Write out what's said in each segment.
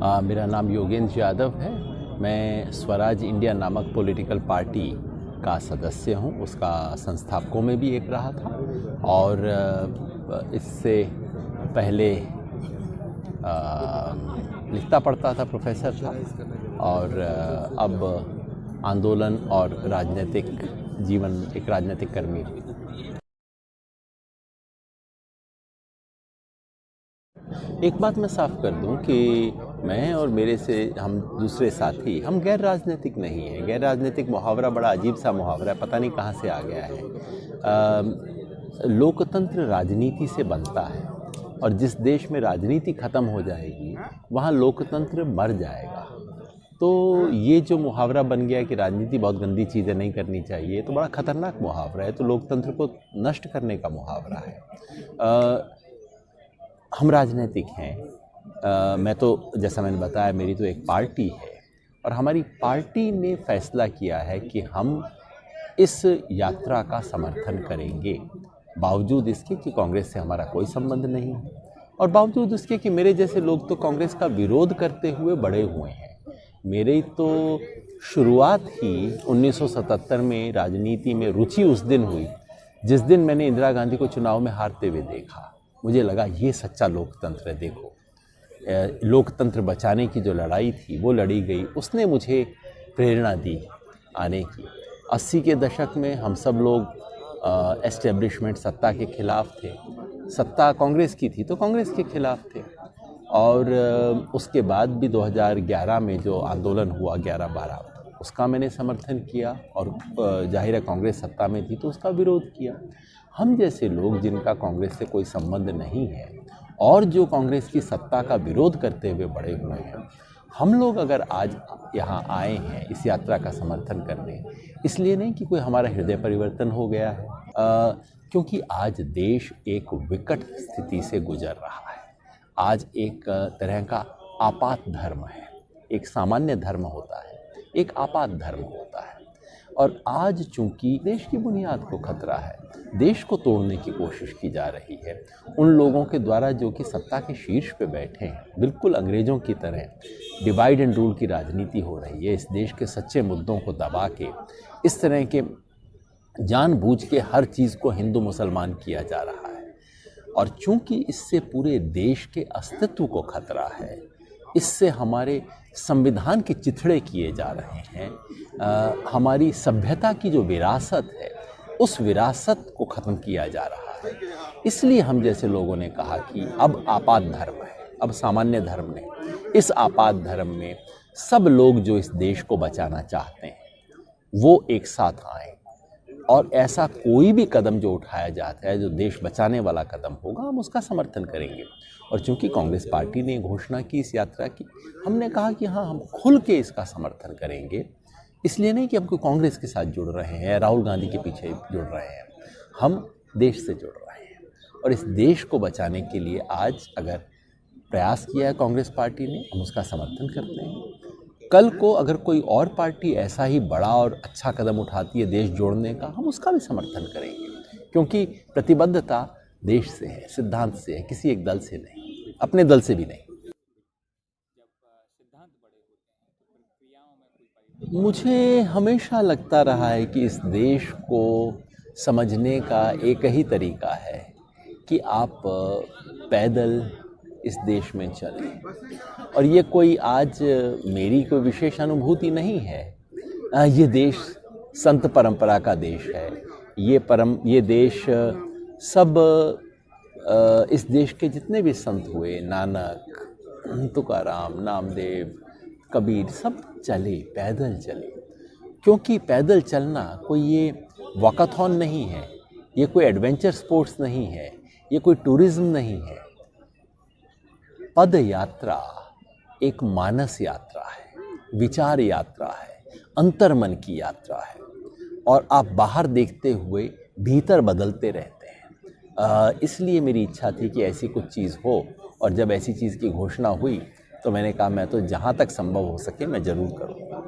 मेरा नाम योगेंद्र यादव है। मैं स्वराज इंडिया नामक पॉलिटिकल पार्टी का सदस्य हूं, उसका संस्थापकों में भी एक रहा था और इससे पहले लिखता पढ़ता था, प्रोफेसर था और अब आंदोलन और राजनीतिक जीवन, एक राजनीतिक कर्मी हूँ। एक बात मैं साफ कर दूं कि मैं और मेरे से हम दूसरे साथी हम गैर राजनीतिक नहीं हैं। गैर राजनीतिक मुहावरा बड़ा अजीब सा मुहावरा है, पता नहीं कहाँ से आ गया है। लोकतंत्र राजनीति से बनता है और जिस देश में राजनीति खत्म हो जाएगी वहाँ लोकतंत्र मर जाएगा। तो ये जो मुहावरा बन गया कि राजनीति बहुत गंदी चीज़ें नहीं करनी चाहिए, तो बड़ा खतरनाक मुहावरा है, तो लोकतंत्र को नष्ट करने का मुहावरा है। हम राजनीतिक हैं। मैं तो जैसा मैंने बताया, मेरी तो एक पार्टी है और हमारी पार्टी ने फैसला किया है कि हम इस यात्रा का समर्थन करेंगे, बावजूद इसके कि कांग्रेस से हमारा कोई संबंध नहीं है और बावजूद इसके कि मेरे जैसे लोग तो कांग्रेस का विरोध करते हुए बड़े हुए हैं। मेरी तो शुरुआत ही 1977 में राजनीति में रुचि उस दिन हुई जिस दिन मैंने इंदिरा गांधी को चुनाव में हारते हुए देखा। मुझे लगा ये सच्चा लोकतंत्र है। देखो, लोकतंत्र बचाने की जो लड़ाई थी वो लड़ी गई, उसने मुझे प्रेरणा दी आने की। 80 के दशक में हम सब लोग एस्टेब्लिशमेंट सत्ता के खिलाफ थे। सत्ता कांग्रेस की थी तो कांग्रेस के खिलाफ थे और उसके बाद भी 2011 में जो आंदोलन हुआ 11/12, उसका मैंने समर्थन किया और जाहिर है कांग्रेस सत्ता में थी तो उसका विरोध किया। हम जैसे लोग जिनका कांग्रेस से कोई संबंध नहीं है और जो कांग्रेस की सत्ता का विरोध करते हुए बड़े हुए हैं, हम लोग अगर आज यहाँ आए हैं इस यात्रा का समर्थन करने, इसलिए नहीं कि कोई हमारा हृदय परिवर्तन हो गया है, क्योंकि आज देश एक विकट स्थिति से गुजर रहा है। आज एक तरह का आपात धर्म है। एक सामान्य धर्म होता है, एक आपात धर्म होता है और आज चूंकि देश की बुनियाद को खतरा है, देश को तोड़ने की कोशिश की जा रही है उन लोगों के द्वारा जो कि सत्ता के शीर्ष पे बैठे हैं। बिल्कुल अंग्रेज़ों की तरह डिवाइड एंड रूल की राजनीति हो रही है। इस देश के सच्चे मुद्दों को दबा के इस तरह के जानबूझ के हर चीज़ को हिंदू मुसलमान किया जा रहा है और चूंकि इससे पूरे देश के अस्तित्व को खतरा है, इससे हमारे संविधान के चिथड़े किए जा रहे हैं, हमारी सभ्यता की जो विरासत है उस विरासत को ख़त्म किया जा रहा है। इसलिए हम जैसे लोगों ने कहा कि अब आपात धर्म है, अब सामान्य धर्म नहीं। इस आपात धर्म में सब लोग जो इस देश को बचाना चाहते हैं वो एक साथ आए और ऐसा कोई भी कदम जो उठाया जाता है जो देश बचाने वाला कदम होगा, हम उसका समर्थन करेंगे। और चूंकि कांग्रेस पार्टी ने घोषणा की इस यात्रा की, हमने कहा कि हाँ, हम खुल के इसका समर्थन करेंगे। इसलिए नहीं कि हम कोई कांग्रेस के साथ जुड़ रहे हैं, राहुल गांधी के पीछे जुड़ रहे हैं, हम देश से जुड़ रहे हैं और इस देश को बचाने के लिए आज अगर प्रयास किया है कांग्रेस पार्टी ने, हम उसका समर्थन करते हैं। कल को अगर कोई और पार्टी ऐसा ही बड़ा और अच्छा कदम उठाती है देश जोड़ने का, हम उसका भी समर्थन करेंगे, क्योंकि प्रतिबद्धता देश से है, सिद्धांत से है, किसी एक दल से नहीं, अपने दल से भी नहीं। मुझे हमेशा लगता रहा है कि इस देश को समझने का एक ही तरीका है कि आप पैदल इस देश में चलें और ये कोई आज मेरी कोई विशेष अनुभूति नहीं है। ये देश संत परंपरा का देश है। ये देश सब इस देश के जितने भी संत हुए, नानक, तुकाराम, नामदेव, कबीर, सब चले, पैदल चले, क्योंकि पैदल चलना कोई ये वॉकाथॉन नहीं है, ये कोई एडवेंचर स्पोर्ट्स नहीं है, ये कोई टूरिज्म नहीं है। पद यात्रा एक मानस यात्रा है, विचार यात्रा है, अंतर्मन की यात्रा है और आप बाहर देखते हुए भीतर बदलते रहते हैं। इसलिए मेरी इच्छा थी कि ऐसी कुछ चीज़ हो और जब ऐसी चीज़ की घोषणा हुई तो मैंने कहा मैं तो जहाँ तक संभव हो सके मैं ज़रूर करूँगा।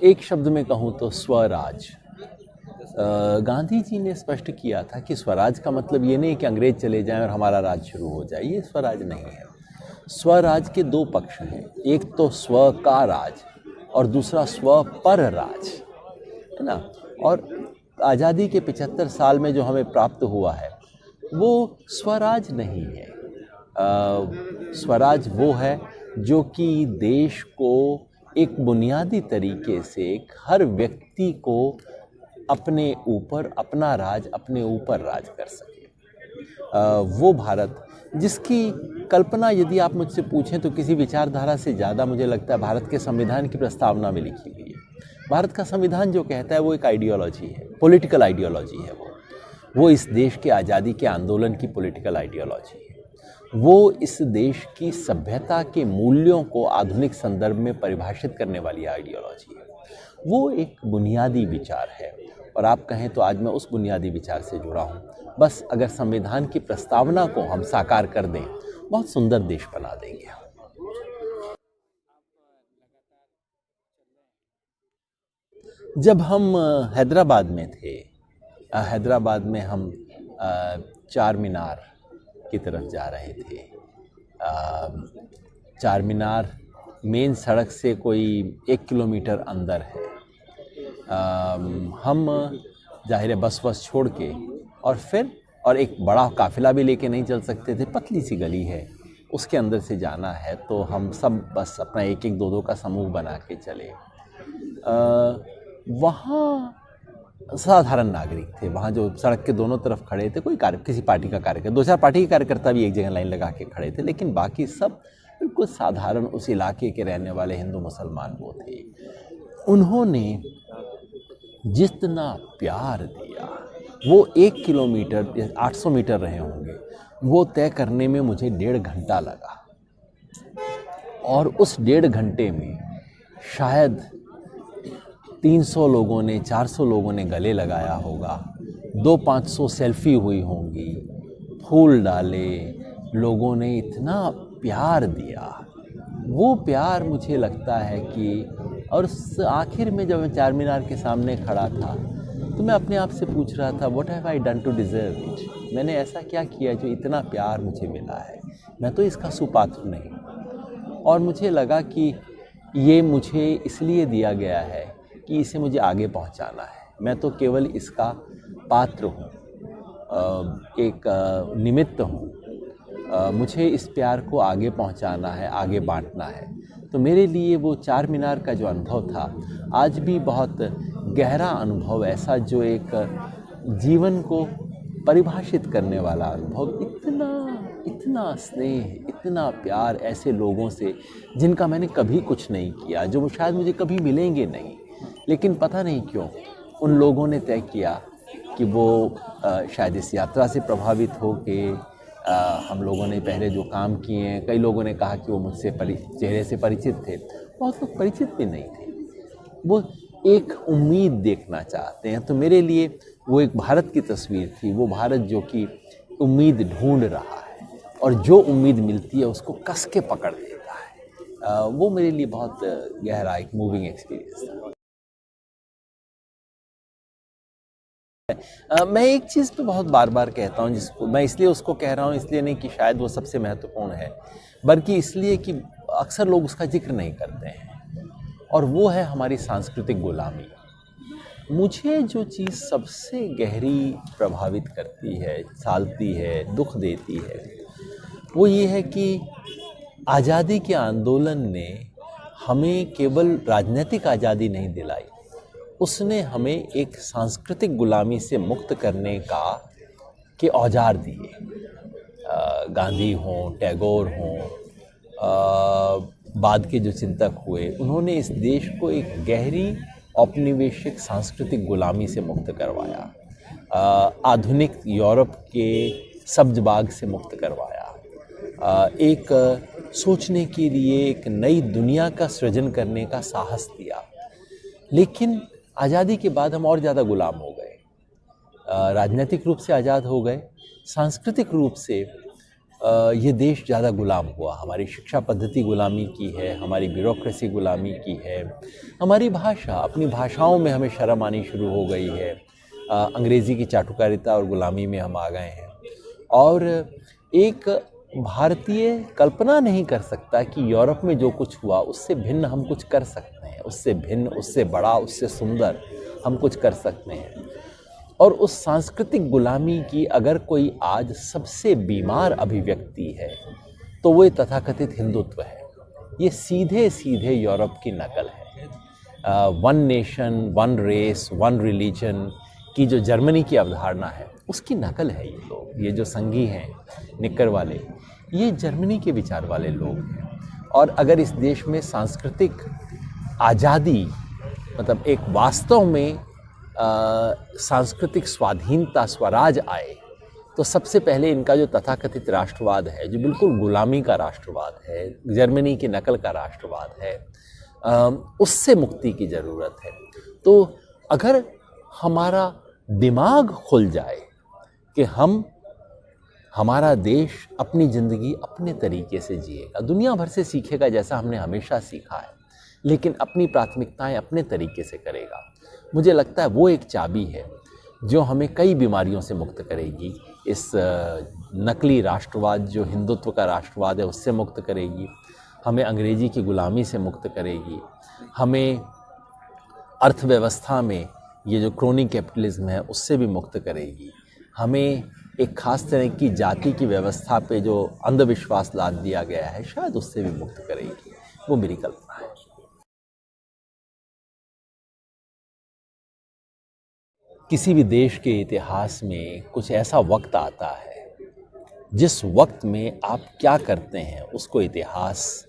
एक शब्द में कहूँ तो स्वराज। गांधी जी ने स्पष्ट किया था कि स्वराज का मतलब ये नहीं कि अंग्रेज चले जाएं और हमारा राज शुरू हो जाए, ये स्वराज नहीं है। स्वराज के दो पक्ष हैं, एक तो स्व का राज और दूसरा स्व पर राज, है ना। और आज़ादी के 75 साल में जो हमें प्राप्त हुआ है वो स्वराज नहीं है। स्वराज वो है जो कि देश को एक बुनियादी तरीके से हर व्यक्ति को अपने ऊपर अपना राज, अपने ऊपर राज कर सके। वो भारत जिसकी कल्पना यदि आप मुझसे पूछें तो किसी विचारधारा से ज़्यादा मुझे लगता है भारत के संविधान की प्रस्तावना में लिखी हुई है। भारत का संविधान जो कहता है वो एक आइडियोलॉजी है, पॉलिटिकल आइडियोलॉजी है। वो इस देश के आज़ादी के आंदोलन की पॉलिटिकल आइडियोलॉजी है। वो इस देश की सभ्यता के मूल्यों को आधुनिक संदर्भ में परिभाषित करने वाली आइडियोलॉजी है। वो एक बुनियादी विचार है और आप कहें तो आज मैं उस बुनियादी विचार से जुड़ा हूँ। बस अगर संविधान की प्रस्तावना को हम साकार कर दें, बहुत सुंदर देश बना देंगे। जब हम हैदराबाद में थे, हैदराबाद में हम चार मीनार की तरफ जा रहे थे। चार मीनार मेन सड़क से कोई 1 किलोमीटर अंदर है। हम जाहिर है बस छोड़ के और एक बड़ा काफिला भी लेके नहीं चल सकते थे, पतली सी गली है उसके अंदर से जाना है, तो हम सब बस अपना एक एक दो दो का समूह बना के चले। वहाँ साधारण नागरिक थे, वहाँ जो सड़क के दोनों तरफ खड़े थे, कोई किसी पार्टी का कार्यकर्ता, 2-4 पार्टी के कार्यकर्ता भी एक जगह लाइन लगा के खड़े थे, लेकिन बाकी सब बिल्कुल साधारण उस इलाके के रहने वाले हिंदू मुसलमान वो थे। उन्होंने जितना प्यार दिया, वो 1 किलोमीटर 800 मीटर रहे होंगे, वो तय करने में मुझे 1.5 घंटा लगा। और उस 1.5 घंटे में शायद 300 लोगों ने 400 लोगों ने गले लगाया होगा, 200-500 सेल्फी हुई होंगी, फूल डाले, लोगों ने इतना प्यार दिया। वो प्यार मुझे लगता है कि, और आखिर में जब मैं चार मीनार के सामने खड़ा था तो मैं अपने आप से पूछ रहा था, what have I done to deserve it? मैंने ऐसा क्या किया जो इतना प्यार मुझे मिला है? मैं तो इसका सुपात्र नहीं। और मुझे लगा कि ये मुझे इसलिए दिया गया है कि इसे मुझे आगे पहुंचाना है। मैं तो केवल इसका पात्र हूँ, एक निमित्त हूँ। मुझे इस प्यार को आगे पहुंचाना है, आगे बांटना है। तो मेरे लिए वो चार मीनार का जो अनुभव था आज भी बहुत गहरा अनुभव, ऐसा जो एक जीवन को परिभाषित करने वाला अनुभव। इतना स्नेह, इतना प्यार ऐसे लोगों से जिनका मैंने कभी कुछ नहीं किया, जो शायद मुझे कभी मिलेंगे नहीं, लेकिन पता नहीं क्यों उन लोगों ने तय किया कि वो शायद इस यात्रा से प्रभावित हो के हम लोगों ने पहले जो काम किए हैं, कई लोगों ने कहा कि वो मुझसे चेहरे से परिचित थे, बहुत लोग परिचित भी नहीं थे, वो एक उम्मीद देखना चाहते हैं। तो मेरे लिए वो एक भारत की तस्वीर थी, वो भारत जो कि उम्मीद ढूंढ रहा है और जो उम्मीद मिलती है उसको कस के पकड़ लेता है। वो मेरे लिए बहुत गहरा एक मूविंग एक्सपीरियंस था। मैं एक चीज़ तो बहुत बार बार कहता हूँ, जिसको मैं इसलिए उसको कह रहा हूँ, इसलिए नहीं कि शायद वो सबसे महत्वपूर्ण है, बल्कि इसलिए कि अक्सर लोग उसका जिक्र नहीं करते हैं, और वो है हमारी सांस्कृतिक गुलामी। मुझे जो चीज़ सबसे गहरी प्रभावित करती है, सालती है, दुख देती है, वो ये है कि आज़ादी के आंदोलन ने हमें केवल राजनीतिक आज़ादी नहीं दिलाई, उसने हमें एक सांस्कृतिक गुलामी से मुक्त करने के औजार दिए। गांधी हों, टैगोर हों, बाद के जो चिंतक हुए, उन्होंने इस देश को एक गहरी औपनिवेशिक सांस्कृतिक गुलामी से मुक्त करवाया, आधुनिक यूरोप के सब्जबाग से मुक्त करवाया, एक सोचने के लिए एक नई दुनिया का सृजन करने का साहस दिया। लेकिन आज़ादी के बाद हम और ज़्यादा गुलाम हो गए, राजनीतिक रूप से आज़ाद हो गए, सांस्कृतिक रूप से ये देश ज़्यादा गुलाम हुआ। हमारी शिक्षा पद्धति गुलामी की है, हमारी ब्यूरोक्रेसी गुलामी की है, हमारी भाषा, अपनी भाषाओं में हमें शर्म आनी शुरू हो गई है, अंग्रेज़ी की चाटुकारिता और ग़ुलामी में हम आ गए हैं। और एक भारतीय कल्पना नहीं कर सकता कि यूरोप में जो कुछ हुआ उससे भिन्न हम कुछ कर सकते हैं, उससे भिन्न, उससे बड़ा, उससे सुंदर हम कुछ कर सकते हैं। और उस सांस्कृतिक गुलामी की अगर कोई आज सबसे बीमार अभिव्यक्ति है तो वो तथाकथित हिंदुत्व है। ये सीधे सीधे यूरोप की नकल है। One nation, one race, one religion की जो जर्मनी की अवधारणा है उसकी नकल है ये लोग। ये जो संघी हैं निक्कर वाले, ये जर्मनी के विचार वाले लोग हैं। और अगर इस देश में सांस्कृतिक आज़ादी, मतलब एक वास्तव में सांस्कृतिक स्वाधीनता, स्वराज आए, तो सबसे पहले इनका जो तथाकथित राष्ट्रवाद है, जो बिल्कुल गुलामी का राष्ट्रवाद है, जर्मनी की नकल का राष्ट्रवाद है, उससे मुक्ति की ज़रूरत है। तो अगर हमारा दिमाग खुल जाए कि हमारा देश अपनी ज़िंदगी अपने तरीके से जिएगा, दुनिया भर से सीखेगा जैसा हमने हमेशा सीखा है, लेकिन अपनी प्राथमिकताएं अपने तरीके से करेगा, मुझे लगता है वो एक चाबी है जो हमें कई बीमारियों से मुक्त करेगी। इस नकली राष्ट्रवाद जो हिंदुत्व का राष्ट्रवाद है उससे मुक्त करेगी, हमें अंग्रेज़ी की ग़ुलामी से मुक्त करेगी, हमें अर्थव्यवस्था में ये जो क्रोनी कैपिटलिज्म है उससे भी मुक्त करेगी, हमें एक ख़ास तरह की जाति की व्यवस्था पे जो अंधविश्वास लाद दिया गया है शायद उससे भी मुक्त करेगी। वो मेरी कल्पना है। किसी भी देश के इतिहास में कुछ ऐसा वक्त आता है जिस वक्त में आप क्या करते हैं उसको इतिहास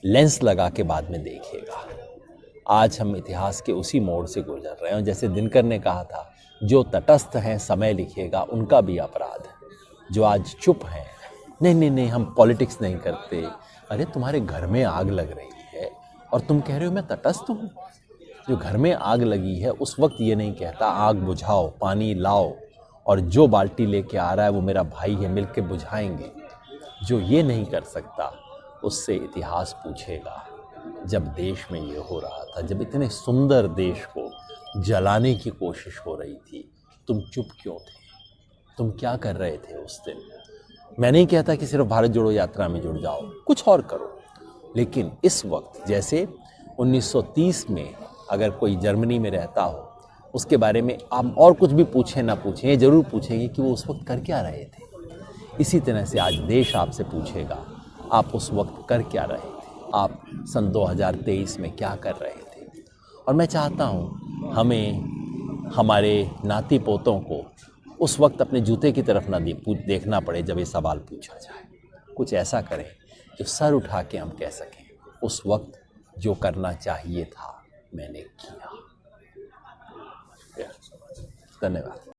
लेंस लगा के बाद में देखेगा। आज हम इतिहास के उसी मोड़ से गुजर रहे हैं। जैसे दिनकर ने कहा था, जो तटस्थ हैं समय लिखेगा उनका भी अपराध है। जो आज चुप हैं, नहीं नहीं नहीं हम पॉलिटिक्स नहीं करते, अरे तुम्हारे घर में आग लग रही है और तुम कह रहे हो मैं तटस्थ हूँ। जो घर में आग लगी है उस वक्त ये नहीं कहता आग बुझाओ, पानी लाओ, और जो बाल्टी लेके आ रहा है वो मेरा भाई है, मिल के बुझाएंगे। जो ये नहीं कर सकता उससे इतिहास पूछेगा, जब देश में ये हो रहा था, जब इतने सुंदर देश को जलाने की कोशिश हो रही थी, तुम चुप क्यों थे? तुम क्या कर रहे थे उस दिन? मैं नहीं कहता कि सिर्फ भारत जोड़ो यात्रा में जुड़ जाओ, कुछ और करो, लेकिन इस वक्त जैसे 1930 में अगर कोई जर्मनी में रहता हो, उसके बारे में आप और कुछ भी पूछें ना पूछें, ये ज़रूर पूछेंगे कि वो उस वक्त कर क्या रहे थे। इसी तरह से आज देश आपसे पूछेगा आप उस वक्त कर क्या रहे थे, आप सन 2023 में क्या कर रहे थे। और मैं चाहता हूँ हमें हमारे नाती पोतों को उस वक्त अपने जूते की तरफ ना देखना पड़े जब ये सवाल पूछा जाए। कुछ ऐसा करें जो सर उठा के हम कह सकें, उस वक्त जो करना चाहिए था मैंने किया। धन्यवाद।